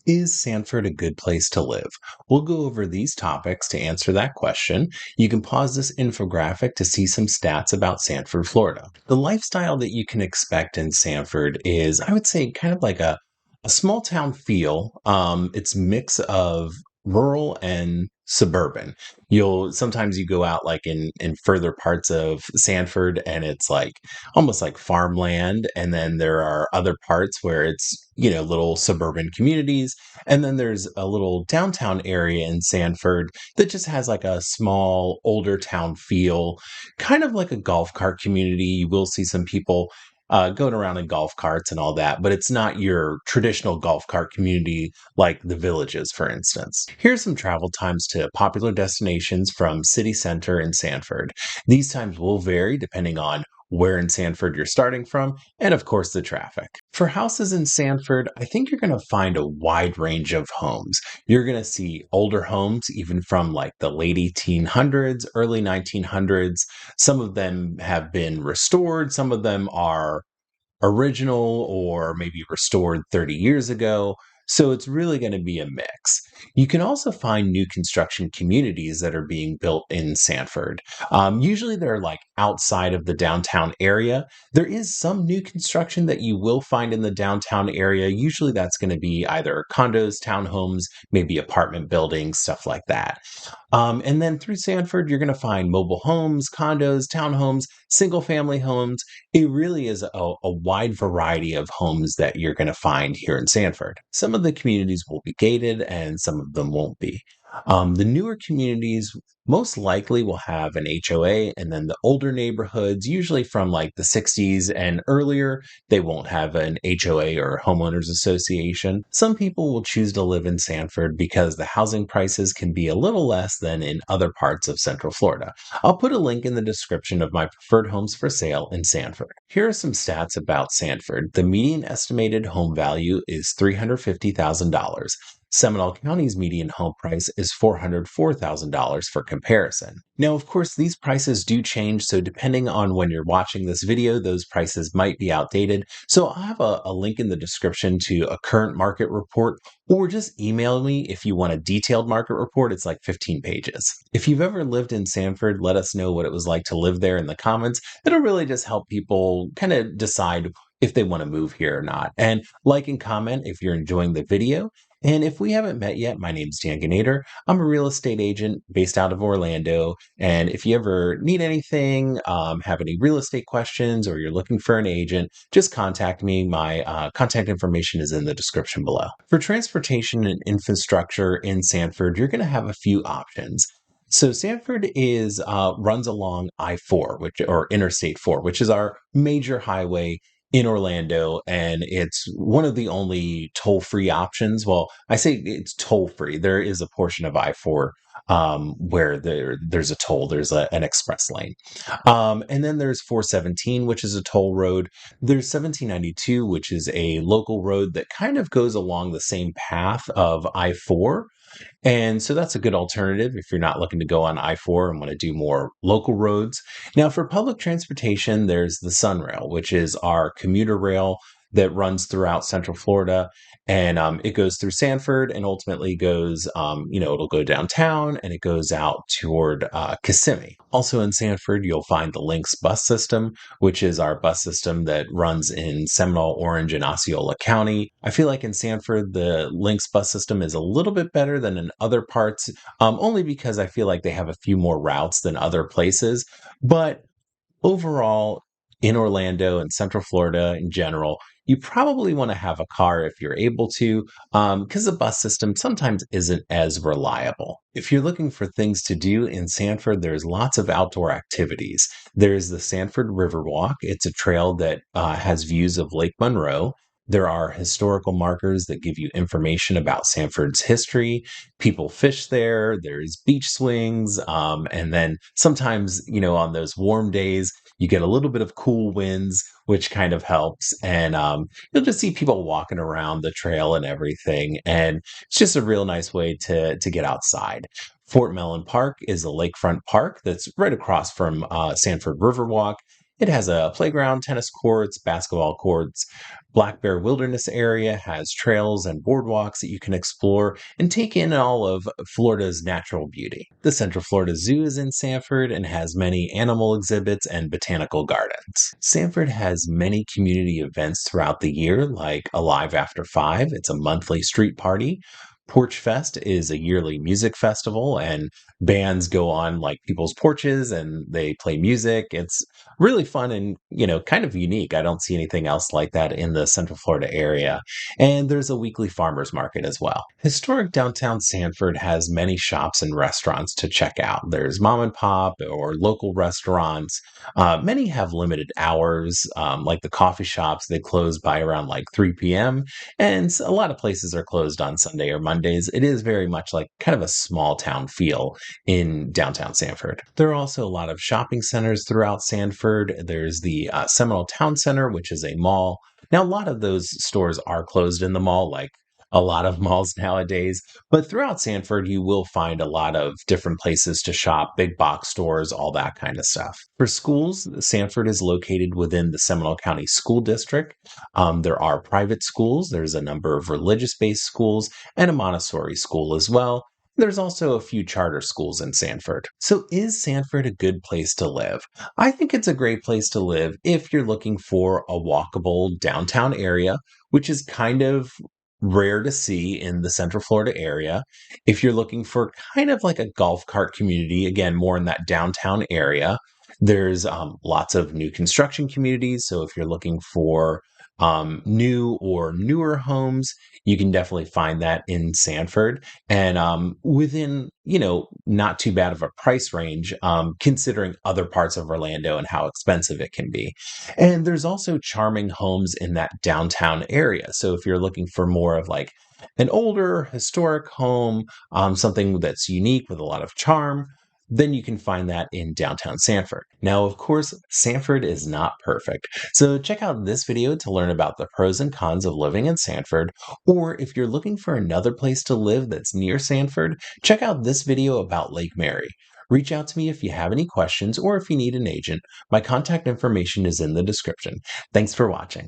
Is Sanford a good place to live? We'll go over these topics to answer that question. You can pause this infographic to see some stats about Sanford, Florida. The lifestyle that you can expect in Sanford is, I would say, kind of like a small town feel. It's mix of rural and suburban. You'll sometimes you go out like in further parts of Sanford and it's like almost like farmland, and then there are other parts where it's little suburban communities, and then there's a little downtown area in Sanford that just has like a small older town feel, kind of like a golf cart community. You will see some people going around in golf carts and all that, but it's not your traditional golf cart community like the villages, for instance. Here's some travel times to popular destinations from city center in Sanford. These times will vary depending on where in Sanford you're starting from, and of course the traffic. For houses in Sanford, I think you're going to find a wide range of homes. You're going to see older homes, even from like the late 1800s, early 1900s. Some of them have been restored, some of them are original or maybe restored 30 years ago. So it's really going to be a mix. You can also find new construction communities that are being built in Sanford. Usually they're like outside of the downtown area. There is some new construction that you will find in the downtown area. Usually that's going to be either condos, townhomes, maybe apartment buildings, stuff like that. And then through Sanford, you're going to find mobile homes, condos, townhomes, single family homes. It really is a wide variety of homes that you're going to find here in Sanford. Some of the communities will be gated and some of them won't be. The newer communities most likely will have an HOA, and then the older neighborhoods, usually from like the 60s and earlier, they won't have an HOA or homeowners association. Some people will choose to live in Sanford because the housing prices can be a little less than in other parts of Central Florida. I'll put a link in the description of my preferred homes for sale in Sanford. Here are some stats about Sanford. The median estimated home value is $350,000. Seminole County's median home price is $404,000 for comparison. Now, of course, these prices do change, so depending on when you're watching this video, those prices might be outdated. So I'll have a link in the description to a current market report, or just email me if you want a detailed market report. It's like 15 pages. If you've ever lived in Sanford, let us know what it was like to live there in the comments. It'll really just help people kind of decide if they want to move here or not. And like and comment if you're enjoying the video. And if we haven't met yet, my name's Ginader. I'm a real estate agent based out of Orlando. And if you ever need anything, have any real estate questions, or you're looking for an agent, just contact me. My contact information is in the description below. For transportation and infrastructure in Sanford, you're going to have a few options. So Sanford is runs along I-4, which or Interstate 4, which is our major highway in Orlando, and it's one of the only toll-free options. Well, I say it's toll-free. There is a portion of I-4 where there's a toll. There's an express lane, and then there's 417, which is a toll road. There's 1792, which is a local road that kind of goes along the same path of I-4. And so that's a good alternative if you're not looking to go on I-4 and want to do more local roads. Now, for public transportation, there's the Sunrail, which is our commuter rail that runs throughout Central Florida. And it goes through Sanford and ultimately goes, it'll go downtown and it goes out toward Kissimmee. Also in Sanford, you'll find the Lynx bus system, which is our bus system that runs in Seminole, Orange, and Osceola County. I feel like in Sanford, the Lynx bus system is a little bit better than in other parts, only because I feel like they have a few more routes than other places. But overall, in Orlando and Central Florida in general, you probably want to have a car if you're able to, because the bus system sometimes isn't as reliable. If you're looking for things to do in Sanford, there's lots of outdoor activities. There's the Sanford Riverwalk. It's a trail that has views of Lake Monroe. There are historical markers that give you information about Sanford's history. People fish there. There's beach swings. And then sometimes, on those warm days, you get a little bit of cool winds, which kind of helps. And you'll just see people walking around the trail and everything. And it's just a real nice way to get outside. Fort Mellon Park is a lakefront park that's right across from Sanford Riverwalk. It has a playground, tennis courts, basketball courts. Black Bear Wilderness Area has trails and boardwalks that you can explore and take in all of Florida's natural beauty. The Central Florida Zoo is in Sanford and has many animal exhibits and botanical gardens. Sanford has many community events throughout the year, like Alive After 5. It's a monthly street party. Porch Fest is a yearly music festival, and bands go on like people's porches and they play music. It's really fun and, kind of unique. I don't see anything else like that in the Central Florida area. And there's a weekly farmers market as well. Historic downtown Sanford has many shops and restaurants to check out. There's mom and pop or local restaurants. Many have limited hours, like the coffee shops. They close by around like 3 p.m. And a lot of places are closed on Sunday or Mondays. It is very much like kind of a small town feel in downtown Sanford. There are also a lot of shopping centers throughout Sanford. There's the Seminole Town Center, which is a mall. Now, a lot of those stores are closed in the mall, like a lot of malls nowadays. But throughout Sanford, you will find a lot of different places to shop, big box stores, all that kind of stuff. For schools, Sanford is located within the Seminole County School District. There are private schools, there's a number of religious based schools, and a Montessori school as well. There's also a few charter schools in Sanford. So, is Sanford a good place to live? I think it's a great place to live if you're looking for a walkable downtown area, which is kind of rare to see in the Central Florida area. If you're looking for kind of like a golf cart community, again, more in that downtown area, there's lots of new construction communities. So, if you're looking for new or newer homes, you can definitely find that in Sanford and within, not too bad of a price range, considering other parts of Orlando and how expensive it can be. And there's also charming homes in that downtown area. So if you're looking for more of like an older historic home, something that's unique with a lot of charm, then you can find that in downtown Sanford. Now, of course, Sanford is not perfect. So check out this video to learn about the pros and cons of living in Sanford. Or if you're looking for another place to live that's near Sanford, check out this video about Lake Mary. Reach out to me if you have any questions or if you need an agent. My contact information is in the description. Thanks for watching.